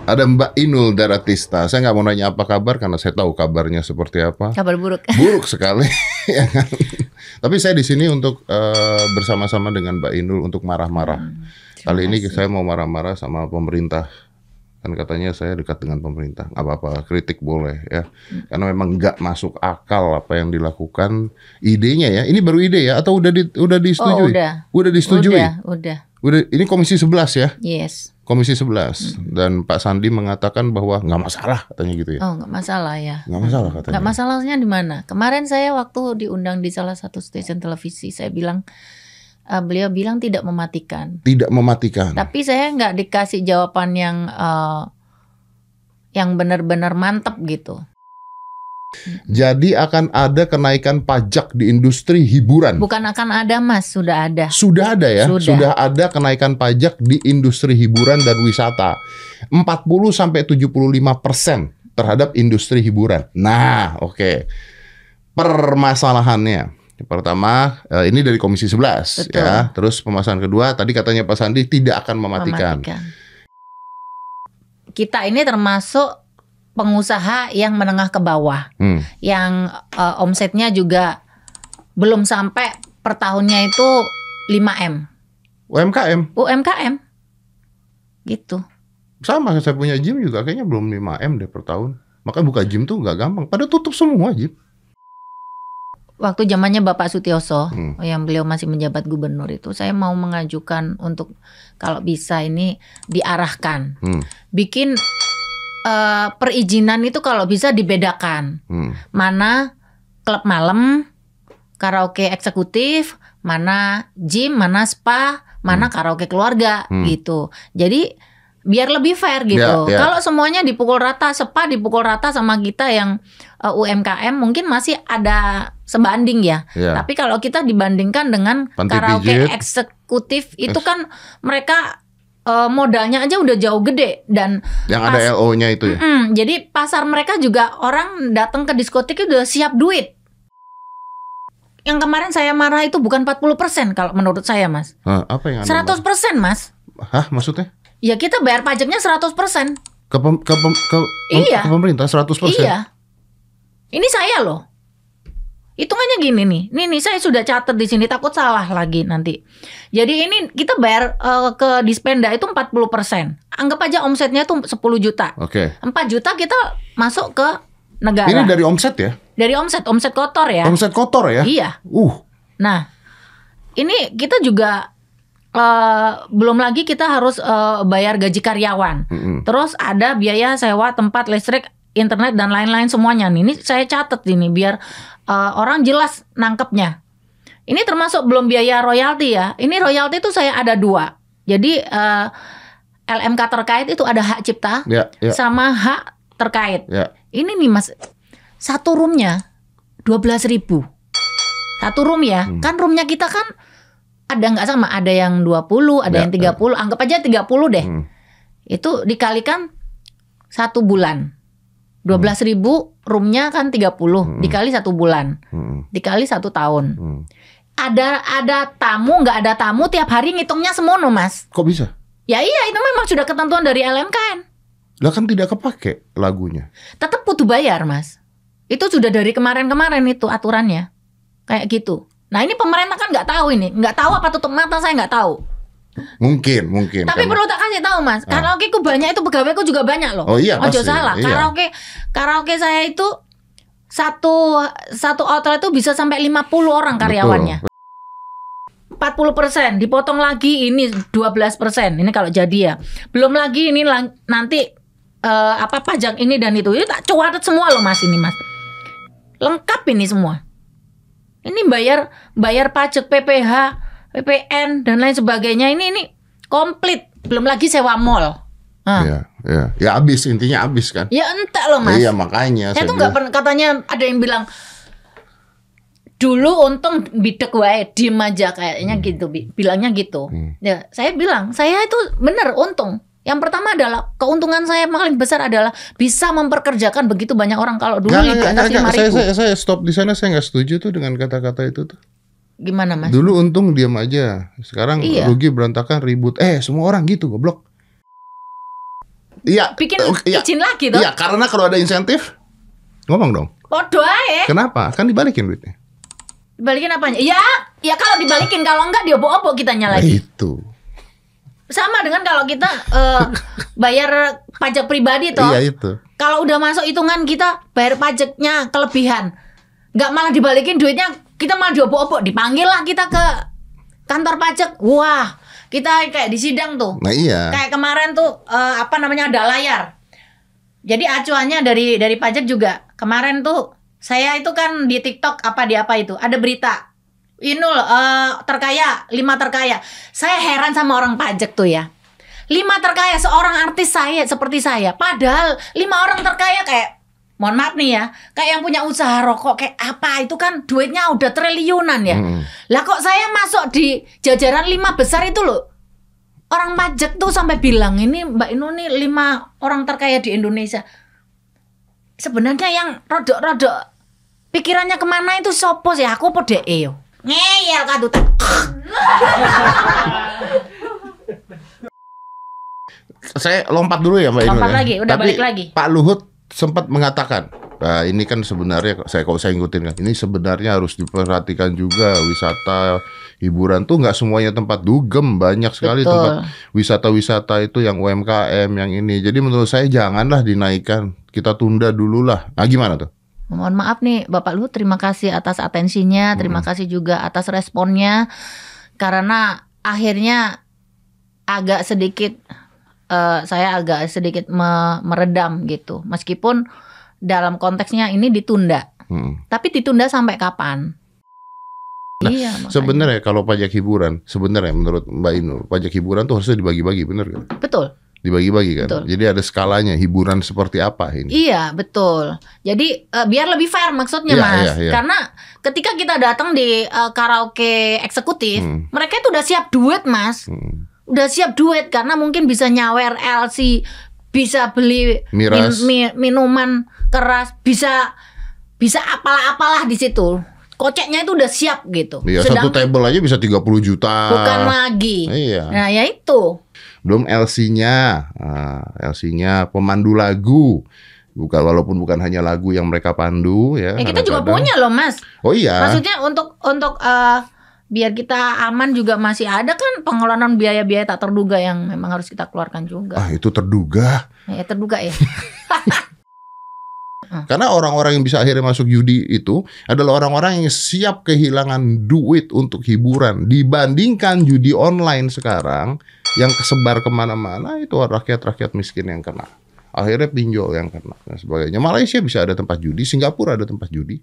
Ada Mbak Inul Daratista. Saya nggak mau nanya apa kabar karena saya tahu kabarnya seperti apa. Kabar buruk. Buruk sekali. Ya kan? Tapi saya di sini untuk bersama-sama dengan Mbak Inul untuk marah-marah. Kali ini saya mau marah-marah sama pemerintah. Kan katanya saya dekat dengan pemerintah. Nggak apa-apa, kritik boleh ya. Karena memang nggak masuk akal apa yang dilakukan. Idenya ya, ini baru ide ya? Atau udah disetujui? Oh, udah. Udah disetujui? Udah. Ini Komisi 11 ya? Yes. Komisi 11. Dan Pak Sandi mengatakan bahwa nggak masalah katanya gitu ya? Oh, nggak masalah ya. Nggak masalah katanya. Nggak masalahnya di mana? Kemarin saya waktu diundang di salah satu stasiun televisi, saya bilang, beliau bilang tidak mematikan. Tidak mematikan. Tapi saya nggak dikasih jawaban yang benar-benar mantap gitu. Jadi akan ada kenaikan pajak di industri hiburan. Bukan akan ada, Mas, sudah ada. Sudah ada ya? Sudah ada kenaikan pajak di industri hiburan dan wisata. 40-75% terhadap industri hiburan. Nah, oke. Permasalahannya. Pertama, ini dari Komisi 11 ya. Terus pemasaran kedua, tadi katanya Pak Sandi tidak akan mematikan. Kita ini termasuk pengusaha yang menengah ke bawah, yang omsetnya juga belum sampai per tahunnya itu 5M. UMKM, gitu. Sama, saya punya gym juga kayaknya belum 5M deh per tahun. Makanya buka gym tuh nggak gampang. Pada tutup semua gym. Waktu zamannya Bapak Sutioso, yang beliau masih menjabat gubernur itu, saya mau mengajukan untuk kalau bisa ini diarahkan, bikin perizinan itu kalau bisa dibedakan. Mana klub malam, karaoke eksekutif, mana gym, mana spa, mana karaoke keluarga gitu. Jadi biar lebih fair gitu. Kalau semuanya dipukul rata, spa dipukul rata sama kita yang UMKM mungkin masih ada sebanding ya. Tapi kalau kita dibandingkan dengan karaoke eksekutif itu kan mereka modalnya aja udah jauh gede dan yang ada LO-nya itu ya. Jadi pasar mereka juga orang datang ke diskotik udah siap duit. Yang kemarin saya marah itu bukan 40% kalau menurut saya, Mas. Apa yang 100%, Mas. Hah, maksudnya? Ya kita bayar pajaknya 100%. Ke pemerintah 100%. Iya. Ini saya loh. Hitungannya gini nih. Nih saya sudah catat di sini, takut salah lagi nanti. Jadi ini kita bayar ke Dispenda itu 40%. Anggap aja omsetnya itu 10 juta. 4 juta kita masuk ke negara. Ini dari omset ya? Dari omset kotor ya. Omset kotor ya? Iya. Nah, ini kita juga belum lagi kita harus bayar gaji karyawan. Terus ada biaya sewa tempat listrik, internet dan lain-lain semuanya nih. Ini saya catat ini biar orang jelas nangkepnya. Ini termasuk belum biaya royalti ya. Ini royalti itu saya ada 2. Jadi LMK terkait itu ada hak cipta sama hak terkait. Ini nih Mas, satu roomnya 12.000. Satu room ya. Kan roomnya kita kan ada nggak sama, ada yang 20, ada yang 30, anggap aja 30 deh. Itu dikalikan 1 bulan. 12.000 roomnya kan 30, dikali 1 bulan, dikali 1 tahun. Ada tamu, nggak ada tamu, tiap hari ngitungnya semono, Mas. Kok bisa? Ya iya, itu memang sudah ketentuan dari LMKN. Lah kan tidak kepake lagunya. Tetap butuh bayar, Mas. Itu sudah dari kemarin-kemarin itu aturannya. Kayak gitu. Nah ini pemerintah kan nggak tahu ini. Nggak tahu apa tutup mata, saya nggak tahu. Mungkin. Tapi perlu tak kasih tahu, Mas. Karaoke ku banyak, itu pegawaiku juga banyak loh. Oh iya, ojo pasti. salah. Iya. Karaoke saya itu satu outlet itu bisa sampai 50 orang karyawannya. 40% dipotong lagi ini 12%. Ini kalau jadi ya. Belum lagi ini nanti pajak ini dan itu. Ini tak catat semua loh, Mas, ini, Mas. Lengkap ini semua. Ini bayar pajak PPH, PPN dan lain sebagainya. Ini komplit. Belum lagi sewa mall. Ya habis, intinya habis kan. Ya entek loh, Mas. Iya makanya. Saya tuh nggak pernah, katanya ada yang bilang dulu untung bidek wae, diem aja kayaknya gitu, bilangnya gitu. Ya saya bilang saya itu bener untung. Yang pertama adalah keuntungan saya paling besar adalah bisa memperkerjakan begitu banyak orang. Kalau dulu di atas 5.000. Saya stop di sana, saya nggak setuju tuh dengan kata-kata itu tuh. Gimana, Mas? Dulu untung diam aja, sekarang rugi berantakan ribut. Semua orang gitu goblok. Iya, bikin iya. izin lagi toh. Iya, karena kalau ada insentif, ngomong dong. Podo ae. Kenapa? Kan dibalikin duitnya. Dibalikin apanya? Ya kalau dibalikin, kalau enggak diobok-obok kitanya lagi. Itu. Sama dengan kalau kita bayar pajak pribadi toh. Iya itu. Kalau udah masuk hitungan kita bayar pajaknya kelebihan, nggak malah dibalikin duitnya, kita malah diobok-obok, dipanggil lah kita ke kantor pajak. Wah, kita kayak di sidang tuh. Nah iya. Kayak kemarin tuh ada layar. Jadi acuannya dari pajak juga. Kemarin tuh saya itu kan di TikTok di apa itu ada berita. Inul terkaya, 5 terkaya. Saya heran sama orang pajak tuh ya. 5 terkaya, seorang artis seperti saya. Padahal 5 orang terkaya kayak, mohon maaf nih ya, kayak yang punya usaha rokok kayak apa, itu kan duitnya udah triliunan ya. Lah kok saya masuk di jajaran 5 besar itu loh. Orang pajak tuh sampai bilang, ini Mbak Inul nih 5 orang terkaya di Indonesia. Sebenarnya yang rodok-rodok pikirannya kemana itu sopo sih? Aku pode yo. Ngeyel kadutan. Saya lompat dulu ya Mbak Inul. Lompat lagi, udah Tapi balik lagi. Pak Luhut sempat mengatakan, nah, ini kan sebenarnya kalau saya ngikutin kan, ini sebenarnya harus diperhatikan juga wisata hiburan tuh nggak semuanya tempat dugem, banyak sekali tempat wisata-wisata itu yang UMKM yang ini. Jadi menurut saya janganlah dinaikkan, kita tunda dulu lah. Nah gimana tuh? Mohon maaf nih Bapak Luhut, terima kasih atas atensinya, terima kasih juga atas responnya. Karena akhirnya saya agak sedikit meredam gitu. Meskipun dalam konteksnya ini ditunda. Tapi ditunda sampai kapan? Nah, iya, sebenarnya kalau pajak hiburan, sebenarnya menurut Mbak Inul, pajak hiburan tuh harusnya dibagi-bagi, bener kan? Betul. Dibagi-bagi kan? Betul. Jadi ada skalanya, hiburan seperti apa ini? Iya, betul. Jadi biar lebih fair maksudnya Mas. Karena ketika kita datang di karaoke eksekutif, mereka itu udah siap duit Mas. Udah siap duit karena mungkin bisa nyawer LC, bisa beli minuman keras, bisa apalah di situ. Koceknya itu udah siap gitu. Iya, satu table aja bisa 30 juta. Bukan lagi. Iya. Nah, ya itu. Belum LC-nya. LC-nya pemandu lagu. Walaupun bukan hanya lagu yang mereka pandu ya. Kita juga punya loh, Mas. Oh iya. Maksudnya untuk biar kita aman juga masih ada kan pengelolaan biaya-biaya tak terduga yang memang harus kita keluarkan juga. Itu terduga. Ya terduga ya. Karena orang-orang yang bisa akhirnya masuk judi itu adalah orang-orang yang siap kehilangan duit untuk hiburan. Dibandingkan judi online sekarang yang kesebar kemana-mana, itu rakyat-rakyat miskin yang kena. Akhirnya pinjol yang kena dan sebagainya. Malaysia bisa ada tempat judi, Singapura ada tempat judi.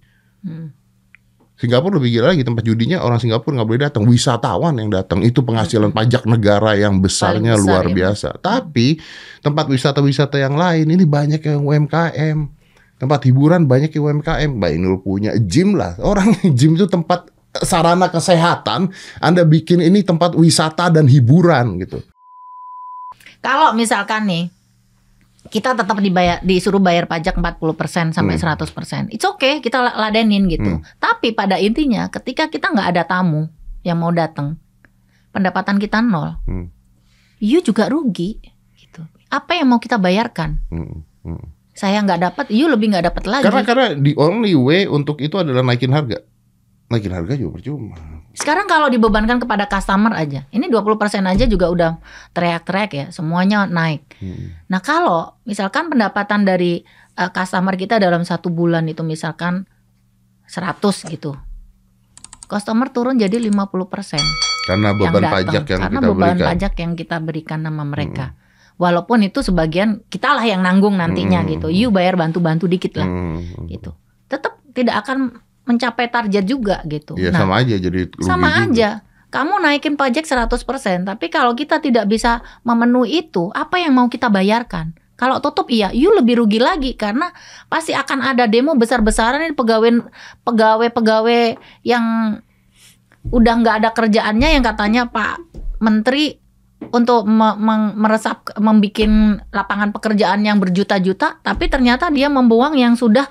Singapura lebih gila lagi, tempat judinya orang Singapura nggak boleh datang, wisatawan yang datang. Itu penghasilan pajak negara yang besarnya luar biasa. Tapi tempat wisata-wisata yang lain ini banyak yang UMKM. Tempat hiburan banyak yang UMKM. Mbak Inul punya gym lah. Orang gym itu tempat sarana kesehatan. Anda bikin ini tempat wisata dan hiburan gitu. Kalau misalkan nih kita tetap disuruh bayar pajak 40% sampai 100%. It's okay, kita ladenin gitu. Tapi pada intinya ketika kita nggak ada tamu yang mau datang, pendapatan kita 0. You juga rugi gitu. Apa yang mau kita bayarkan? Saya nggak dapat, you lebih nggak dapat lagi. Karena the only way untuk itu adalah naikin harga. Naikin harga juga percuma. Sekarang kalau dibebankan kepada customer aja, ini 20% aja juga udah teriak-teriak ya, semuanya naik. Nah kalau misalkan pendapatan dari customer kita dalam 1 bulan itu misalkan 100 gitu, customer turun jadi 50%. Karena beban pajak yang kita berikan. Pajak yang kita berikan sama mereka. Walaupun itu sebagian kita lah yang nanggung nantinya gitu. You bayar bantu-bantu dikit lah gitu. Tetap tidak akan mencapai target juga gitu. Ya sama aja jadi rugi sama juga. aja. Kamu naikin pajak 100%, tapi kalau kita tidak bisa memenuhi itu, apa yang mau kita bayarkan? Kalau tutup iya, you lebih rugi lagi karena pasti akan ada demo besar-besaran ini pegawai yang udah nggak ada kerjaannya yang katanya Pak Menteri untuk membuat lapangan pekerjaan yang berjuta-juta, tapi ternyata dia membuang yang sudah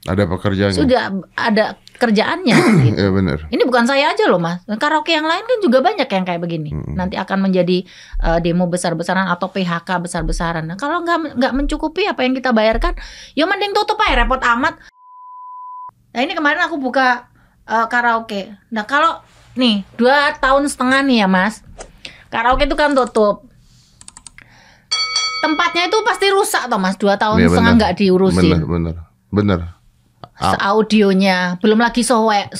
ada pekerjaan. Sudah ada kerjaannya gitu. Iya benar. Ini bukan saya aja loh Mas, karaoke yang lain kan juga banyak yang kayak begini. Nanti akan menjadi demo besar-besaran atau PHK besar-besaran. Nah, kalau nggak mencukupi apa yang kita bayarkan, ya mending tutup aja, repot amat. Nah ini kemarin aku buka karaoke. Nah kalau nih 2,5 tahun nih ya Mas, karaoke itu kan tutup. Tempatnya itu pasti rusak toh Mas, 2,5 tahun nggak diurusin. Bener. Audionya, belum lagi soek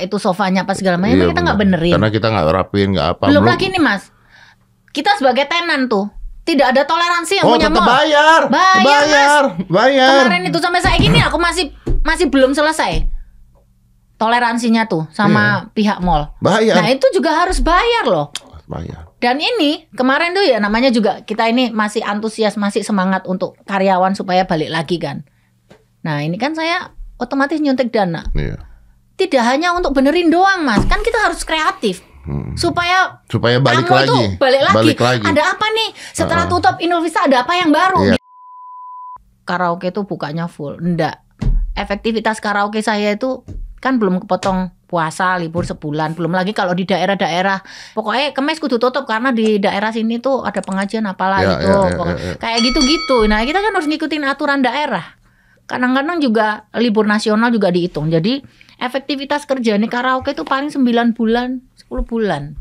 itu sofanya apa segala macam, kita nggak benerin. Karena kita nggak rapin, nggak apa. Belum lagi nih Mas, kita sebagai tenan tuh tidak ada toleransi yang punya mall. Bayar. Kemarin itu sampai saya gini aku masih belum selesai toleransinya tuh sama pihak mall. Bayar. Nah itu juga harus bayar loh. Bayar. Dan ini kemarin tuh ya namanya juga kita ini masih antusias, masih semangat untuk karyawan supaya balik lagi kan. Nah ini kan saya otomatis nyuntik dana. Iya. Tidak hanya untuk benerin doang Mas, kan kita harus kreatif. Supaya balik lagi. Balik lagi. Ada apa nih? Setelah tutup Inulvista ada apa yang baru? Iya. Karaoke tuh bukanya full. Enggak. Efektivitas karaoke saya itu kan belum kepotong puasa, libur sebulan. Belum lagi kalau di daerah-daerah. Pokoknya Kemes kudu tutup karena di daerah sini tuh ada pengajian apalah itu. Kayak gitu-gitu. Nah, kita kan harus ngikutin aturan daerah. Kadang-kadang juga libur nasional juga dihitung. Jadi efektivitas kerja nih karaoke itu paling 9 bulan, 10 bulan.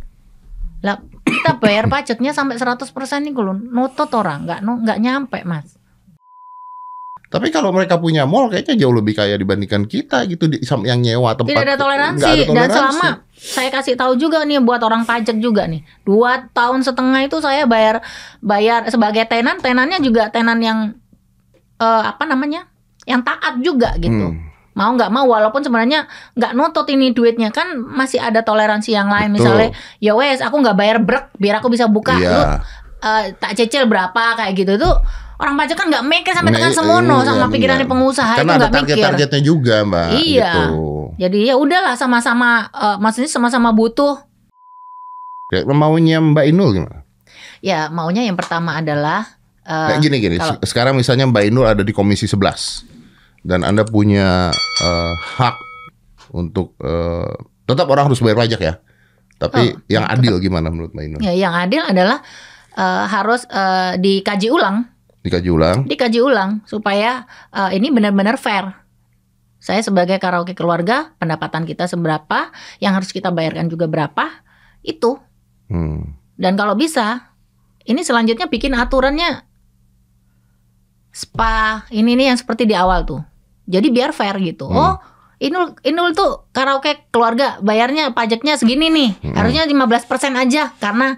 Lah kita bayar pajaknya sampai 100% nih kalau notot orang, nggak nyampe Mas. Tapi kalau mereka punya mall kayaknya jauh lebih kaya dibandingkan kita gitu yang nyewa tempat. Tidak ada toleransi. Dan selama saya kasih tahu juga nih buat orang pajak juga nih, 2,5 tahun itu saya bayar sebagai tenannya juga tenan yang yang taat juga gitu. Mau nggak mau walaupun sebenarnya nggak nuntut ini duitnya kan masih ada toleransi yang lain. Betul. Misalnya ya wes aku nggak bayar brek biar aku bisa buka. Lu tak cecil berapa kayak gitu itu orang pajak kan nggak mikir sampai tekan semono sama pikirannya pengusaha. Karena itu nggak mikir. Targetnya juga Mbak. Iya. Gitu. Jadi ya udahlah sama-sama maksudnya sama-sama butuh. Ya, maunya Mbak Inul gimana? Ya maunya yang pertama adalah kayak gini. Sekarang misalnya Mbak Inul ada di Komisi 11 dan Anda punya hak untuk tetap orang harus bayar pajak ya. Tapi yang adil gimana menurut Mbak Inul? Ya yang adil adalah harus dikaji ulang. Dikaji ulang supaya ini benar-benar fair. Saya sebagai karaoke keluarga, pendapatan kita seberapa, yang harus kita bayarkan juga berapa, itu. Dan kalau bisa, ini selanjutnya bikin aturannya spa, ini yang seperti di awal tuh. Jadi biar fair gitu. Oh, Inul tuh karaoke keluarga bayarnya pajaknya segini nih. Harusnya 15% aja karena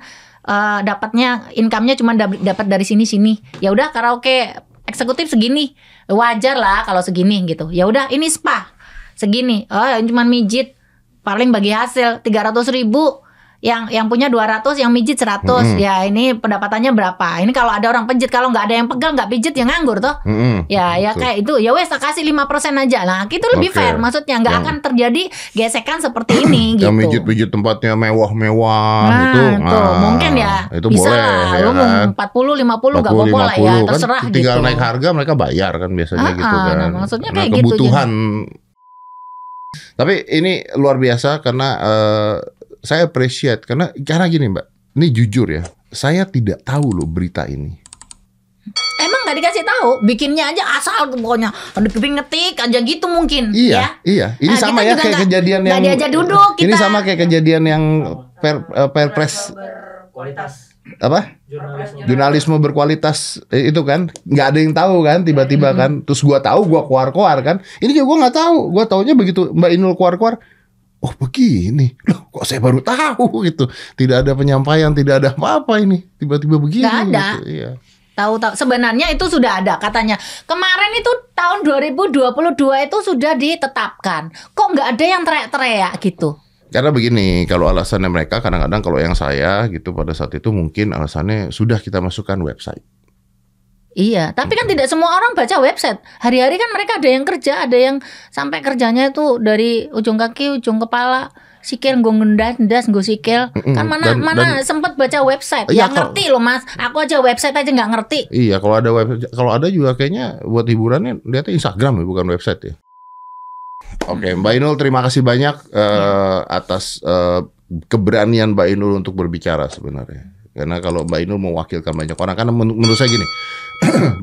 dapatnya income-nya cuma dapat dari sini. Ya udah karaoke eksekutif segini. Wajar lah kalau segini gitu. Ya udah ini spa segini. Oh, cuma mijit paling bagi hasil 300.000. Yang punya 200, yang mijit 100. Ya ini pendapatannya berapa? Ini kalau ada orang pijit, kalau nggak ada yang pegal nggak pijit ya nganggur toh. Ya kayak itu. Ya wes kasih 5% aja. Nah itu lebih fair. Maksudnya nggak akan terjadi gesekan seperti ini gitu. Yang mijit-mijit tempatnya mewah-mewah itu. Mungkin ya itu bisa boleh, lah. Ya Lu kan? 40, 50 nggak apa-apa lah ya. Terserah kan, gitu. Tinggal naik harga mereka bayar kan biasanya gitu kan. Nah, maksudnya kayak kebutuhan. gitu. Tapi ini luar biasa karena saya appreciate karena gini Mbak, ini jujur ya, saya tidak tahu loh berita ini. Emang nggak dikasih tahu, bikinnya aja asal pokoknya, ngetik aja gitu mungkin. Iya. Ini nah, sama ya kayak kejadian yang. Diajak duduk kita. Ini sama kayak kejadian yang perpres apa? Jurnalisme berkualitas itu kan, nggak ada yang tahu kan, tiba-tiba kan, terus gua tahu, gua keluar kan. Ini juga gua nggak tahu, gua taunya begitu Mbak Inul keluar. Oh begini, loh kok saya baru tahu gitu. Tidak ada penyampaian, tidak ada apa-apa ini. Tiba-tiba begini. Gak ada. Gitu. Iya. Tahu sebenarnya itu sudah ada katanya. Kemarin itu tahun 2022 itu sudah ditetapkan. Kok nggak ada yang teriak-teriak gitu? Karena begini, kalau alasannya mereka kadang-kadang kalau yang saya gitu pada saat itu mungkin alasannya sudah kita masukkan website. Iya, tapi kan tidak semua orang baca website. Hari-hari kan mereka ada yang kerja, ada yang sampai kerjanya itu dari ujung kaki, ujung kepala, sikil nggo ngendas, nggo sikil. Kan mana sempat baca website. Iya, ngerti loh Mas. Aku aja website aja nggak ngerti. Iya, kalau ada website, kalau ada juga kayaknya buat hiburannya lihatnya Instagram ya, bukan website ya. Oke, Mbak Inul terima kasih banyak atas keberanian Mbak Inul untuk berbicara sebenarnya. Karena kalau Mbak Inul mewakilkan banyak orang, karena menurut saya gini,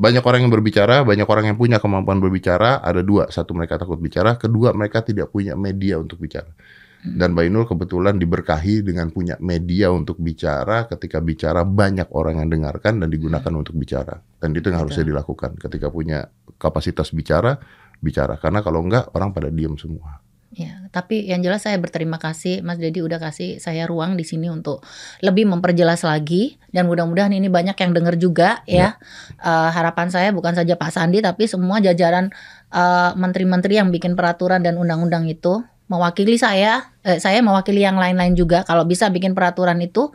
banyak orang yang berbicara, banyak orang yang punya kemampuan berbicara, ada dua, satu mereka takut bicara, kedua mereka tidak punya media untuk bicara. Dan Mbak Inul kebetulan diberkahi dengan punya media untuk bicara, ketika bicara banyak orang yang dengarkan dan digunakan untuk bicara. Dan itu yang harusnya dilakukan, ketika punya kapasitas bicara, karena kalau enggak orang pada diem semua. Ya, tapi yang jelas saya berterima kasih Mas Deddy udah kasih saya ruang di sini untuk lebih memperjelas lagi, dan mudah-mudahan ini banyak yang dengar juga ya. Harapan saya bukan saja Pak Sandi tapi semua jajaran menteri-menteri yang bikin peraturan dan undang-undang itu mewakili saya mewakili yang lain-lain juga, kalau bisa bikin peraturan itu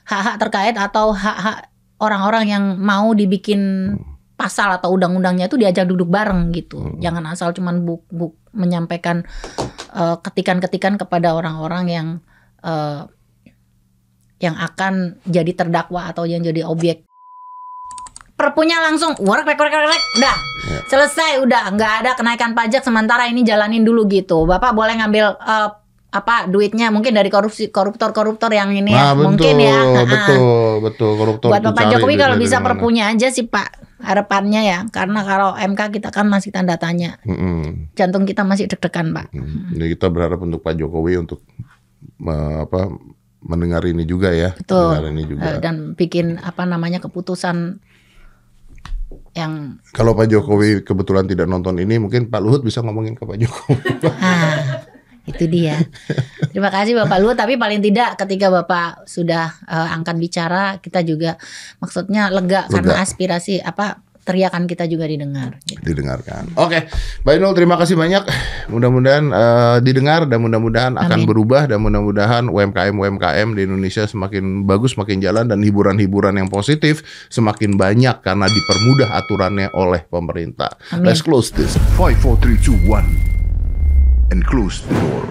hak-hak terkait atau hak-hak orang-orang yang mau dibikin pasal atau undang-undangnya itu diajak duduk bareng gitu. Jangan asal cuman menyampaikan ketikan-ketikan kepada orang-orang yang akan jadi terdakwa atau yang jadi objek. Perpunya langsung udah selesai, udah nggak ada kenaikan pajak sementara ini jalanin dulu gitu. Bapak boleh ngambil duitnya mungkin dari koruptor yang ini mungkin ya. Betul koruptor. Buat Bapak Jokowi kalau bisa perpunya aja sih Pak. Harapannya ya, karena kalau MK kita kan masih tanda tanya, jantung kita masih deg-degan Pak. Jadi kita berharap untuk Pak Jokowi untuk mendengar ini juga ya. Betul. Mendengar ini juga. Dan bikin keputusan yang. Kalau Pak Jokowi kebetulan tidak nonton ini, mungkin Pak Luhut bisa ngomongin ke Pak Jokowi. Itu dia. Terima kasih Bapak Luhut, tapi paling tidak ketika Bapak sudah angkat bicara, kita juga maksudnya lega. Karena aspirasi teriakan kita juga didengar. Gitu. Didengarkan. Oke, Mbak Inul terima kasih banyak. Mudah-mudahan didengar dan mudah-mudahan akan berubah, dan mudah-mudahan UMKM di Indonesia semakin bagus, semakin jalan, dan hiburan-hiburan yang positif semakin banyak karena dipermudah aturannya oleh pemerintah. Amin. Let's close this. 5, 4, 3, 2, 1 and close the door.